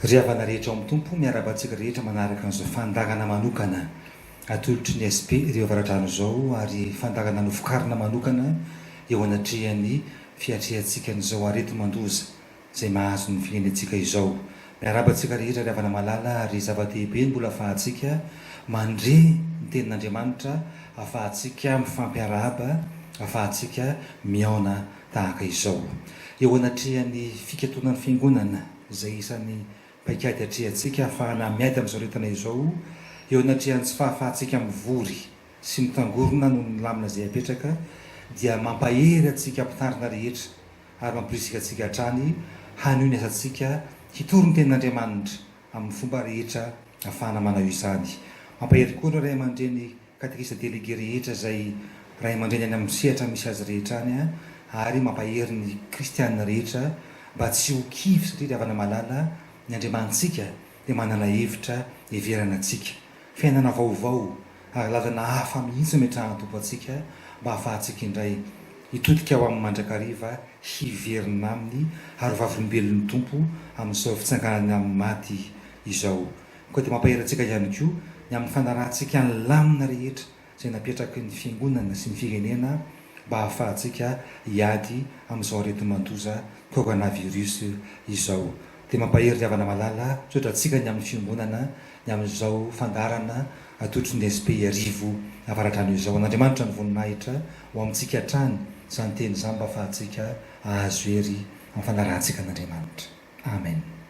ry havana rehetra ao amin'ny tompo miarabantsika rehetra manaraka an'izao fandagana manokana atolotry ny SP ireo avaratrano izao ary fandagana nofokarina manokana eo anatrehany fiatrehantsika n'izao arety mandoza izay mahazo ny fiainantsika izao. Miarabantsika rehetra ry havana malala ary zava-dehibe mbola ahafahantsika mandre ny tenin'Andriamanitra, ahafahantsika mifampiarahaba, ahafahantsika miaona tahaka izao. Eo anatrehany fikatonan'ny fiangonana izay isan'ny paikady atrehantsika ahafahana miady amin'izao retana izao, eo anatrehany tsy fahafahantsika mivory sy mitangorona noho ny lamina izay apetraka dia mampahery antsika ampitarina rehetra ary mampirisika antsika hatrany hanohy ny asantsika hitoro ny tenin'Andriamanitra amin'ny fomba rehetra ahafahana manao izany. Mampahery koa ireo ray aman-dreny katekista délégué rehetra izay ray aman-dreny any amin'ny sehatra misy azy rehetra any ary mampahery ny kristianina rehetra mba tsy ho kivy satria ry havana malala ny Andriamantsika dia manana hevitra heverana antsika, fiainana vaovao ary lalana hafa mihitsy metrahan'ny tompo antsika mba ahafahantsika indray hitodika ao amin'ny mandrakariva hiverina aminy ary vavolombelon'ny tompo amin'izao fitsanganana amin'ny maty izao. Koa dia mampahery antsika ihany koa ny amin'ny fandarantsika ny lamina rehetra izay napetraky ny fiangonana sy ny firenena mba ahafahantsika hiady amin'izao areti-mandoza coronavirus izao. Dia mampahery ry havana malala sotra antsika ny amin'ny fiangonana ny amin'izao fandarana atolotry ny SP arivo avaratrano izao. N'Andriamanitra ny voninahitra ho amintsika hatrany izany teny izany mba ahafahantsika ahazo hery amin'ny fandarantsika an'Andriamanitra. Amen.